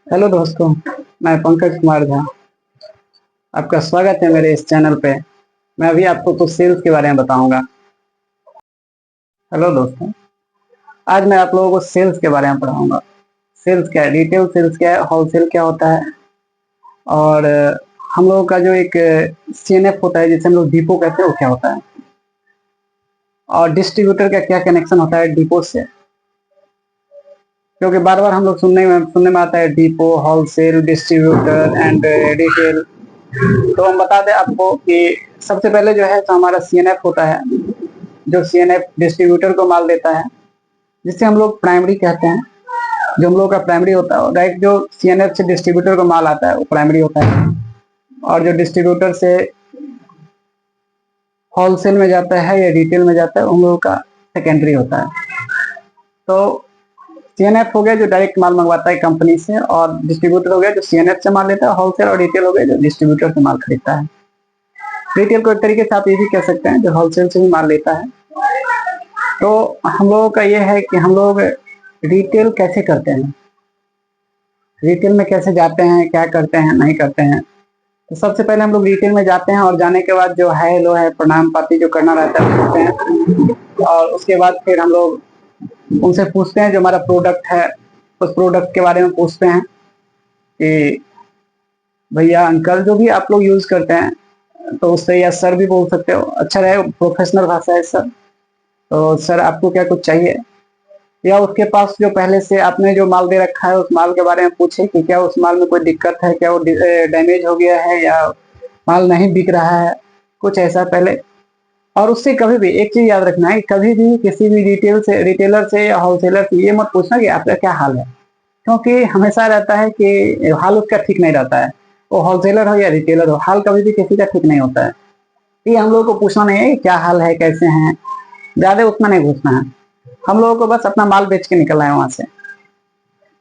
Hello दोस्तों, मैं पंकज कुमार झा। आपका स्वागत है मेरे इस चैनल पे। मैं अभी आपको कुछ सेल्स के बारे में बताऊंगा। हेलो दोस्तों, आज मैं आप लोगों को सेल्स के बारे में पढ़ाऊंगा। सेल्स क्या है, रिटेल सेल्स क्या है, होलसेल क्या होता है, और हम लोगों का जो एक सीएनएफ होता है जिसे हम लोग डिपो कहते हैं वो क्या होता है, और डिस्ट्रीब्यूटर का क्या कनेक्शन होता है डिपो से। क्योंकि बार बार हम लोग सुनने में आता है depot, wholesale, distributor and retail. तो हम बता दें आपको कि सबसे पहले जो है तो हमारा सीएनएफ होता है, जो सीएनएफ डिस्ट्रीब्यूटर को माल देता है, जिसे हम लोग प्राइमरी कहते हैं। जो हम लोग का प्राइमरी होता है, डायरेक्ट जो सीएनएफ से डिस्ट्रीब्यूटर को माल आता है वो प्राइमरी होता है, और जो डिस्ट्रीब्यूटर से होलसेल में जाता है या रिटेल में जाता है उन लोगों का सेकेंडरी होता है। तो सीएनएफ हो गया जो डायरेक्ट माल मंगवाता है कंपनी से, और डिस्ट्रीब्यूटर हो गया जो सीएनएफ से माल लेता है होलसेल, और रिटेल हो गया जो डिस्ट्रीब्यूटर से माल खरीदता है। रिटेल को एक तरीके से आप ये भी कह सकते हैं जो होलसेल से भी माल लेता है। तो हम लोगों का ये है कि हम लोग रिटेल कैसे करते हैं, रिटेल में कैसे जाते हैं, क्या करते हैं, नहीं करते हैं। तो सबसे पहले हम लोग रिटेल में जाते हैं, और जाने के बाद जो है लो है प्रणाम पाती जो करना रहता है करते हैं, और उसके बाद फिर हम लोग उनसे पूछते हैं जो हमारा प्रोडक्ट है उस प्रोडक्ट के बारे में पूछते हैं कि भैया अंकल जो भी आप लोग यूज करते हैं, तो उससे या सर भी बोल सकते हो, अच्छा रहे, प्रोफेशनल भाषा है सर। तो सर आपको क्या कुछ चाहिए, या उसके पास जो पहले से आपने जो माल दे रखा है उस माल के बारे में पूछे कि क्या उस माल में कोई दिक्कत है, क्या वो डैमेज हो गया है या माल नहीं बिक रहा है, कुछ ऐसा पहले। और उससे कभी भी एक चीज याद रखना है, कभी भी किसी भी रिटेलर से या होलसेलर से ये मत पूछना कि आपका क्या हाल है, क्योंकि हमेशा रहता है कि हाल उसका ठीक नहीं रहता है। वो होलसेलर हो या रिटेलर हो, हाल कभी भी किसी का ठीक नहीं होता है। ये हम लोगों को पूछना नहीं है कि क्या हाल है, कैसे हैं, ज्यादा उतना नहीं पूछना है। हम लोगों को बस अपना माल बेच के निकलना है वहां से।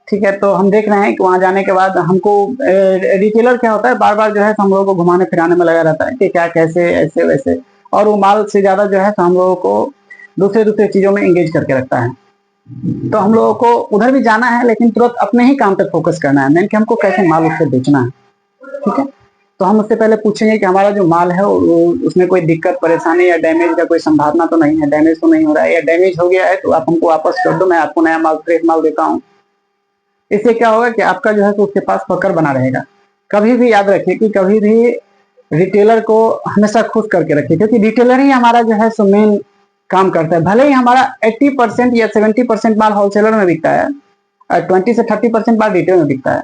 ठीक है, तो हम देख रहे हैं कि वहां जाने के बाद हमको रिटेलर क्या होता है, बार बार जो है तो हम लोगों को घुमाने फिराने में लगा रहता है कि क्या कैसे ऐसे वैसे, और वो माल से ज्यादा जो है तो हम लोगों को दूसरे दूसरे चीजों में एंगेज करके रखता है। तो हम लोगों को उधर भी जाना है, लेकिन तुरंत अपने ही काम पे फोकस करना है, मेन कि हमको कैसे माल उससे बेचना है। ठीक है, तो हम उससे पहले पूछेंगे कि हमारा जो माल है उसमें कोई दिक्कत परेशानी या डैमेज का कोई संभावना तो नहीं है, डैमेज तो नहीं हो रहा है, या डैमेज हो गया है तो आप हमको वापस कर दो, मैं आपको नया माल, फ्रेश माल देता हूँ। इससे क्या होगा कि आपका जो है तो उसके पास पकड़ बना रहेगा। कभी भी याद रखिए कि कभी भी रिटेलर को हमेशा खुश करके रखिए, क्योंकि रिटेलर ही हमारा जो है सो मेन काम करता है। भले ही हमारा 80% या 70% माल होलसेलर में बिकता है और 20 से 30% माल रिटेल में बिकता है,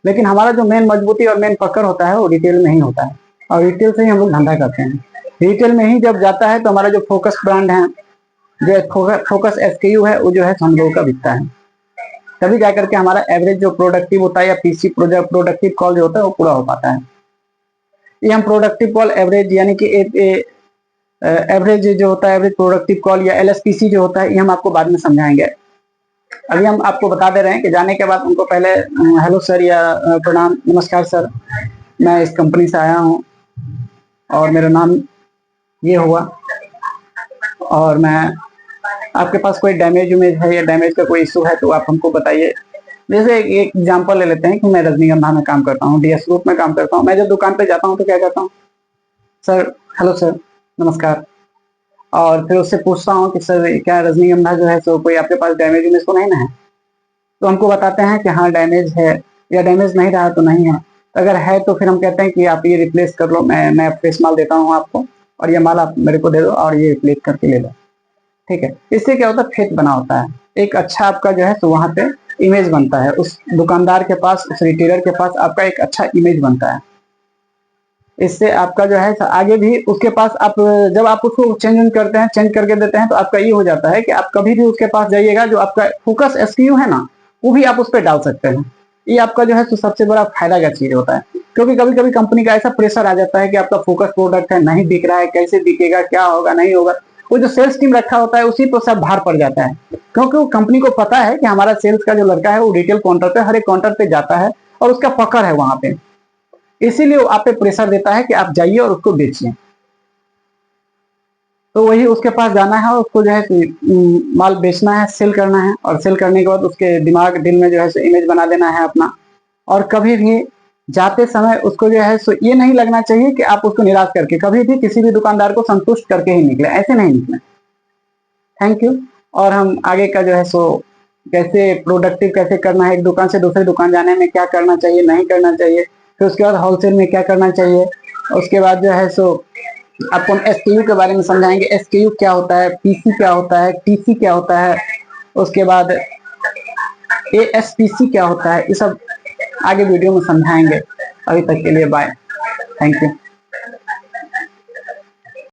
लेकिन हमारा जो मेन मजबूती और मेन पकड़ होता है वो रिटेल में ही होता है, और रिटेल से ही हम लोग धंधा करते हैं। रिटेल में ही जब जाता है तो हमारा जो फोकस ब्रांड है, जो फोकस एसकेयू है, वो जो है हम लोगों का बिकता है। तभी जाकर के हमारा एवरेज जो प्रोडक्टिव होता है या पीसी प्रोडक्टिव कॉल जो होता है वो पूरा हो पाता है। ये हम प्रोडक्टिव कॉल एवरेज यानी कि एवरेज जो होता है, एवरेज प्रोडक्टिव कॉल या एलएसपीसी जो होता है, ये हम आपको बाद में समझाएंगे। अभी हम आपको बता दे रहे हैं कि जाने के बाद उनको पहले हेलो सर या प्रणाम, नमस्कार सर, मैं इस कंपनी से आया हूँ और मेरा नाम ये हुआ, और मैं आपके पास कोई डैमेज उमेज है या डैमेज का कोई इशू है तो आप हमको बताइए। जैसे एक एग्जांपल ले लेते हैं कि मैं रजनीगंधा में काम करता हूँ, डीएस ग्रुप में काम करता हूँ। मैं जब दुकान पे जाता हूँ तो क्या करता हूँ, सर हेलो सर, नमस्कार, और फिर उससे पूछता हूँ कि सर क्या रजनीगंधा जो है तो कोई आपके पास डैमेज उमेज तो नहीं ना है। तो हमको बताते हैं कि हाँ डैमेज है, या डैमेज नहीं रहा तो नहीं है। अगर है तो फिर हम कहते हैं कि आप ये रिप्लेस कर लो, मैं फ्रेश माल देता हूँ आपको, और ये माल आप मेरे को दे दो और ये रिप्लेस करके ले लो। ठीक है, इससे क्या होता है, फेथ बना होता है, एक अच्छा आपका जो है तो वहां पे इमेज बनता है, उस दुकानदार के पास, उस रिटेलर के पास आपका एक अच्छा इमेज बनता है। इससे आपका जो है आगे भी उसके पास आप, जब आप उसको चेंज करते हैं, चेंज करके देते हैं, तो आपका ये हो जाता है कि आप कभी भी उसके पास जाइएगा, जो आपका फोकस एसक्यू है ना, वो भी आप उस पर डाल सकते हैं। ये आपका जो है तो सबसे बड़ा फायदा का चीज होता है, क्योंकि कभी कभी कंपनी का ऐसा प्रेशर आ जाता है कि आपका फोकस प्रोडक्ट है, नहीं बिक रहा है, कैसे बिकेगा, क्या होगा, नहीं होगा। वो जो सेल्स टीम रखा होता है उसी पर सब भार पड़ जाता है, क्योंकि वो कंपनी को पता है कि हमारा सेल्स का जो लड़का है वो रिटेल काउंटर पे, हर एक काउंटर पे जाता है और उसका पकड़ है वहां पे। इसीलिए वो आप पे प्रेशर देता है कि आप जाइए और उसको बेचिए। तो वही उसके पास जाना है, उसको जो है माल बेचना है, सेल करना है, और सेल करने के बाद उसके दिमाग दिल में जो है इमेज बना देना है अपना और कभी भी जाते समय उसको जो है सो ये नहीं लगना चाहिए कि आप उसको निराश करके, कभी भी किसी भी दुकानदार को संतुष्ट करके ही निकले, ऐसे नहीं निकले। Thank you. और हम आगे का जो है सो कैसे प्रोडक्टिव कैसे करना है, एक दुकान से दूसरी दुकान जाने में क्या करना चाहिए नहीं करना चाहिए, फिर उसके बाद होलसेल में क्या करना चाहिए, उसके बाद जो है सो आपको हम एसकेयू के बारे में समझाएंगे, एसकेयू क्या होता है, पीसी क्या होता है, टीसी क्या होता है, उसके बाद एएसपीसी क्या होता है, ये सब आगे वीडियो में समझाएंगे। अभी तक के लिए बाय, थैंक यू।